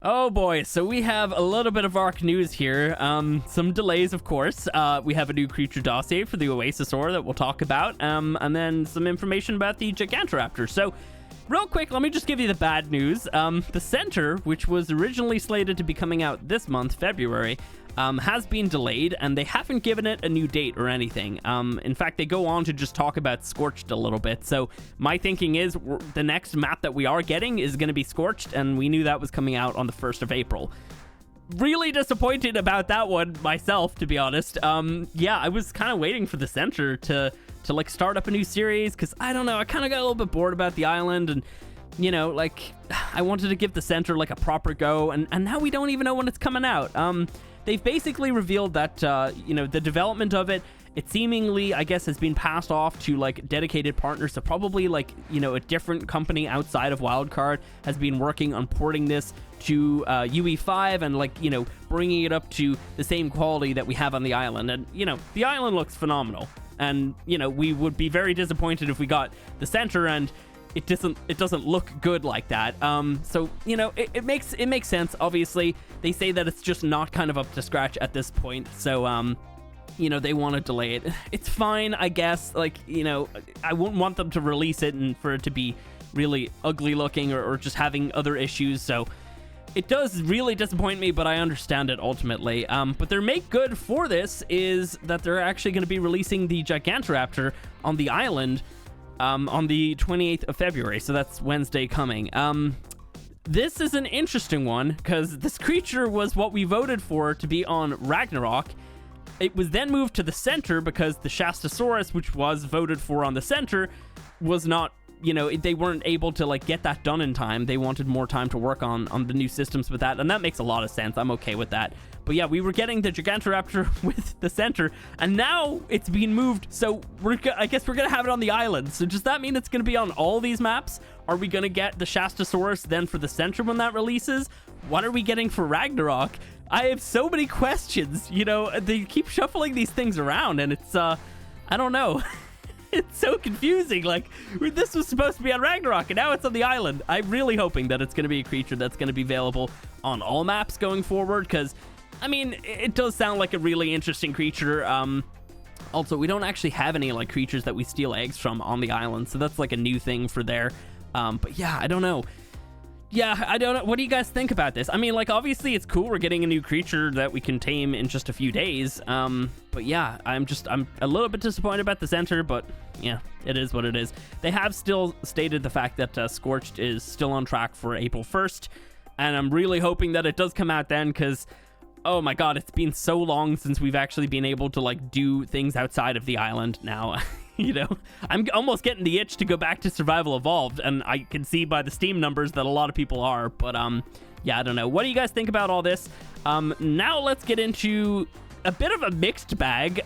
Oh boy, so we have a little bit of ARK news here. Some delays, of course. We have a new creature dossier for the Oasisaur that we'll talk about, and then some information about the Gigantoraptor. So, real quick, let me just give you the bad news. The Center, which was originally slated to be coming out this month, February, has been delayed, and they haven't given it a new date or anything. In fact, they go on to just talk about Scorched a little bit. So my thinking is the next map that we are getting is going to be Scorched, and we knew that was coming out on the 1st of April. Really disappointed about that one myself, to be honest. Yeah, I was kind of waiting for the Center to like start up a new series, because I don't know, I kind of got a little bit bored about the island, and you know, like, I wanted to give the Center like a proper go, and now we don't even know when it's coming out. They've basically revealed that, you know, the development of it seemingly, I guess, has been passed off to, like, dedicated partners. So probably, like, you know, a different company outside of Wildcard has been working on porting this to UE5 and, like, you know, bringing it up to the same quality that we have on the island. And, you know, the island looks phenomenal. And, you know, we would be very disappointed if we got the Center and it doesn't look good like that. So, you know, it makes sense. Obviously, they say that it's just not kind of up to scratch at this point. So, you know, they want to delay it. It's fine, I guess. Like, you know, I wouldn't want them to release it and for it to be really ugly looking or just having other issues. So it does really disappoint me, but I understand it ultimately. But their make good for this is that they're actually going to be releasing the Gigantoraptor on the island on the 28th of February, so that's Wednesday coming. This is an interesting one, because this creature was what we voted for to be on Ragnarok. It was then moved to the Center because the Shastasaurus, which was voted for on the Center, was not, you know, they weren't able to, like, get that done in time. They wanted more time to work on the new systems with that, and that makes a lot of sense. I'm okay with that. But yeah, we were getting the Gigantoraptor with the Center, and now it's being moved, so I guess we're gonna have it on the island. So does that mean it's gonna be on all these maps? Are we gonna get the Shastasaurus then for the Center when that releases? What are we getting for Ragnarok? I have so many questions. You know, they keep shuffling these things around, and it's, I don't know. It's so confusing. Like, this was supposed to be on Ragnarok, and now it's on the island. I'm really hoping that it's going to be a creature that's going to be available on all maps going forward, because, I mean, it does sound like a really interesting creature. Also, we don't actually have any, like, creatures that we steal eggs from on the island, so that's, like, a new thing for there. But yeah, I don't know. Yeah, I don't know. What do you guys think about this? I mean, like, obviously it's cool we're getting a new creature that we can tame in just a few days. But yeah, I'm a little bit disappointed about the Center, but yeah, it is what it is. They have still stated the fact that Scorched is still on track for April 1st, and I'm really hoping that it does come out then, because, oh my god, it's been so long since we've actually been able to, like, do things outside of the island now. You know, I'm almost getting the itch to go back to Survival Evolved, and I can see by the Steam numbers that a lot of people are, but yeah, I don't know. What do you guys think about all this? Now let's get into a bit of a mixed bag.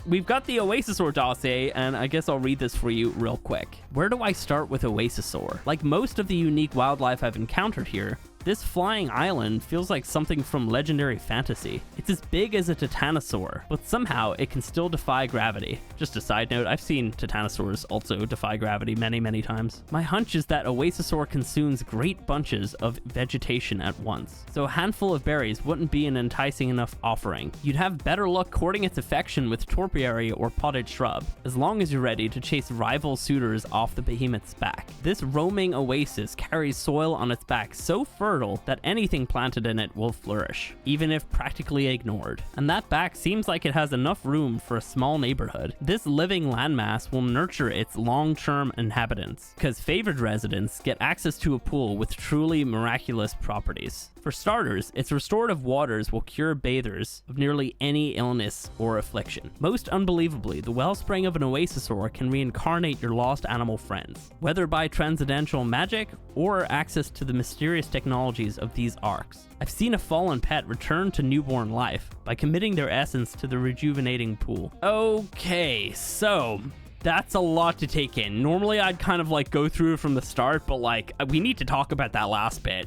We've got the Oasisaur dossier, and I guess I'll read this for you real quick. Where do I start with Oasisaur? Like most of the unique wildlife I've encountered here, this flying island feels like something from legendary fantasy. It's as big as a titanosaur, but somehow it can still defy gravity. Just a side note, I've seen titanosaurs also defy gravity many, many times. My hunch is that Oasisaur consumes great bunches of vegetation at once, so a handful of berries wouldn't be an enticing enough offering. You'd have better luck courting its affection with topiary or potted shrub, as long as you're ready to chase rival suitors off the behemoth's back. This roaming oasis carries soil on its back so fertile that anything planted in it will flourish, even if practically ignored. And that back seems like it has enough room for a small neighborhood. This living landmass will nurture its long-term inhabitants, because favored residents get access to a pool with truly miraculous properties. For starters, its restorative waters will cure bathers of nearly any illness or affliction. Most unbelievably, the wellspring of an Oasisaur can reincarnate your lost animal friends, whether by transcendental magic or access to the mysterious technologies of these ARKs. I've seen a fallen pet return to newborn life by committing their essence to the rejuvenating pool. Okay, so that's a lot to take in. Normally I'd kind of like go through it from the start, but like we need to talk about that last bit.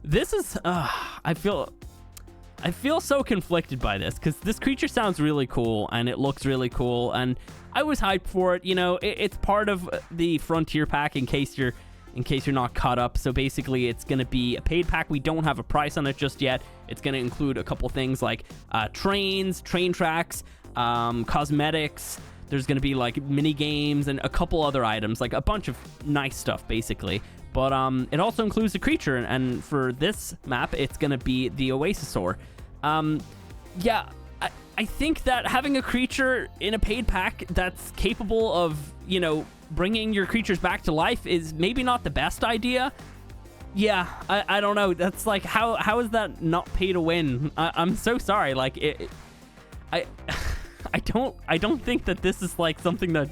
This is, I feel so conflicted by this, because this creature sounds really cool and it looks really cool, and I was hyped for it. You know, it's part of the Frontier pack in case you're in case you're not caught up. So basically, it's going to be a paid pack. We don't have a price on it just yet. It's going to include a couple things like train tracks, cosmetics. There's going to be like mini games and a couple other items, like a bunch of nice stuff, basically. But it also includes a creature, and for this map, it's going to be the Oasisaur. Yeah, I think that having a creature in a paid pack that's capable of, you know, bringing your creatures back to life is maybe not the best idea. Yeah, I don't know. That's like, how is that not pay to win? I'm so sorry. Like, I don't think that this is like something that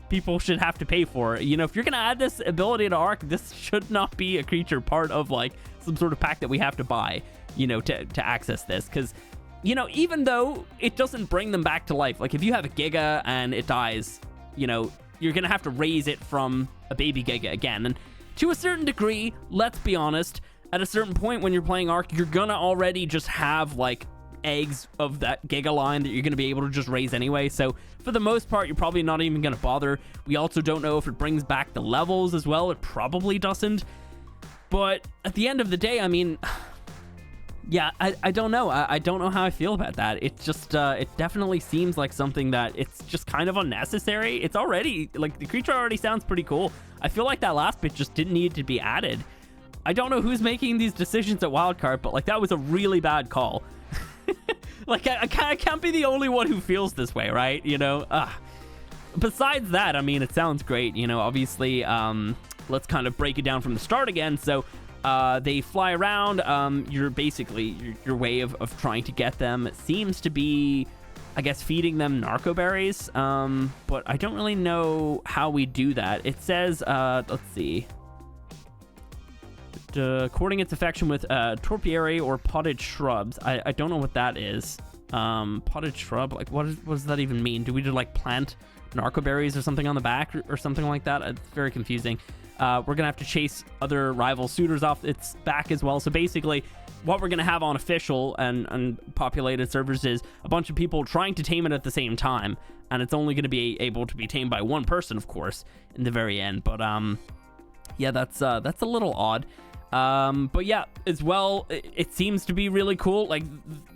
people should have to pay for. You know, if you're gonna add this ability to ARK, this should not be a creature part of like some sort of pack that we have to buy, you know, to access this. Because, you know, even though it doesn't bring them back to life, like if you have a Giga and it dies, you know, you're gonna have to raise it from a baby Giga again. And to a certain degree, let's be honest, at a certain point when you're playing ARK, you're gonna already just have like eggs of that Giga line that you're going to be able to just raise anyway. So for the most part, you're probably not even going to bother. We also don't know if it brings back the levels as well. It probably doesn't. But at the end of the day, I mean, yeah, I don't know. I don't know how I feel about that. It just, it definitely seems like something that it's just kind of unnecessary. It's already, like, the creature already sounds pretty cool. I feel like that last bit just didn't need to be added. I don't know who's making these decisions at Wildcard, but, like, that was a really bad call. Like, I can't be the only one who feels this way, right? You know, besides that, I mean, it sounds great. You know, obviously, let's kind of break it down from the start again. So they fly around. You're basically, your way of trying to get them seems to be, I guess, feeding them narco berries. But I don't really know how we do that. It says, let's see. Courting its affection with topiary or potted shrubs. I don't know what that is. Potted shrub, like what does that even mean? Do we just like plant narco berries or something on the back or something like that? It's very confusing. We're gonna have to chase other rival suitors off its back as well. So basically, what we're gonna have on official and populated servers is a bunch of people trying to tame it at the same time, and it's only gonna be able to be tamed by one person, of course, in the very end. But yeah, that's a little odd. But yeah, as well, it seems to be really cool. Like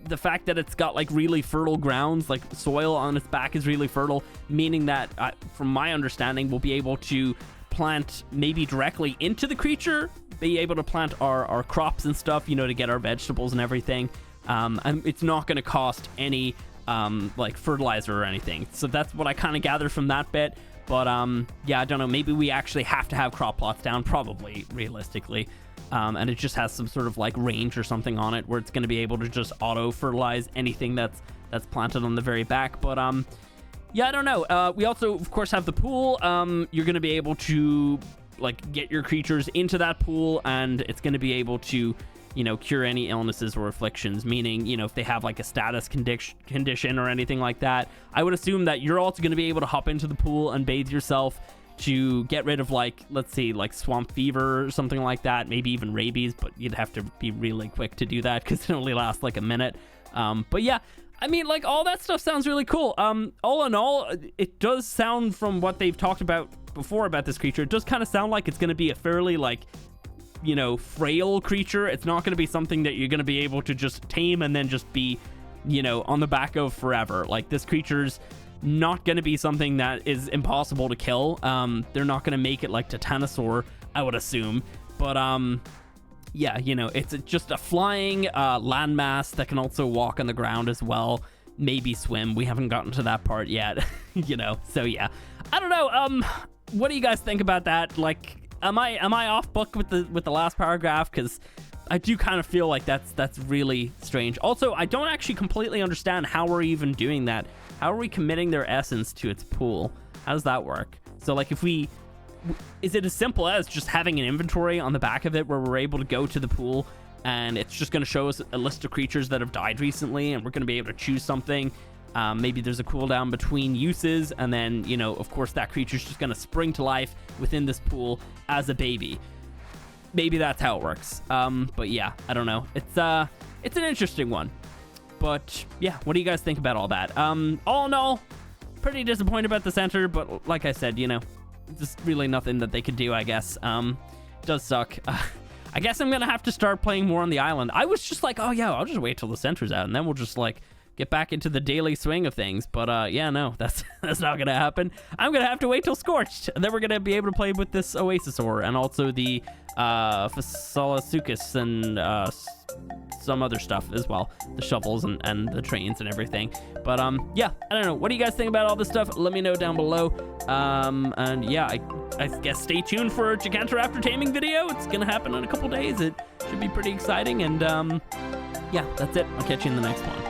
the fact that it's got like really fertile grounds, like soil on its back is really fertile, meaning that from my understanding, we'll be able to plant maybe directly into the creature, be able to plant our crops and stuff, you know, to get our vegetables and everything. And it's not going to cost any like fertilizer or anything. So that's what I kind of gather from that bit. But yeah, I don't know. Maybe we actually have to have crop plots down, probably, realistically. And it just has some sort of like range or something on it where it's going to be able to just auto fertilize anything that's planted on the very back. But yeah, I don't know. We also, of course, have the pool. You're going to be able to like get your creatures into that pool, and it's going to be able to, you know, cure any illnesses or afflictions, meaning, you know, if they have like a status condition or anything like that. I would assume that you're also going to be able to hop into the pool and bathe yourself to get rid of, like, let's see, like swamp fever or something like that, maybe even rabies, but you'd have to be really quick to do that because it only lasts like a minute. But yeah, I mean, like, all that stuff sounds really cool. All in all, it does sound, from what they've talked about before about this creature, it does kind of sound like it's going to be a fairly, like, you know, frail creature. It's not going to be something that you're going to be able to just tame and then just be, you know, on the back of forever. Like, this creature's not going to be something that is impossible to kill. They're not going to make it like Titanosaur, I would assume. But yeah, you know, it's just a flying landmass that can also walk on the ground as well, maybe swim. We haven't gotten to that part yet. You know, so yeah, I don't know. What do you guys think about that? Like, am I off book with the last paragraph? Because I do kind of feel like that's really strange. Also, I don't actually completely understand how we're even doing that. How are we committing their essence to its pool? How does that work? So, like, is it as simple as just having an inventory on the back of it where we're able to go to the pool and it's just going to show us a list of creatures that have died recently, and we're going to be able to choose something? Maybe there's a cooldown between uses, and then, you know, of course, that creature's just going to spring to life within this pool as a baby. Maybe that's how it works. But yeah, I don't know. It's an interesting one. But yeah, what do you guys think about all that? All in all, pretty disappointed about the center, but like I said, you know, just really nothing that they could do, I guess. does suck. I guess I'm gonna have to start playing more on the island. I was just like, oh yeah, I'll just wait till the center's out, and then we'll just like get back into the daily swing of things. But yeah, no, that's not gonna happen. I'm gonna have to wait till Scorched, and then we're gonna be able to play with this Oasisaur and also the Fasalasuchus and some other stuff as well, the shovels and the trains and everything. But yeah, I don't know, what do you guys think about all this stuff? Let me know down below. And yeah, I guess stay tuned for a Gigantoraptor taming video. It's gonna happen in a couple days. It should be pretty exciting. And yeah, that's it. I'll catch you in the next one.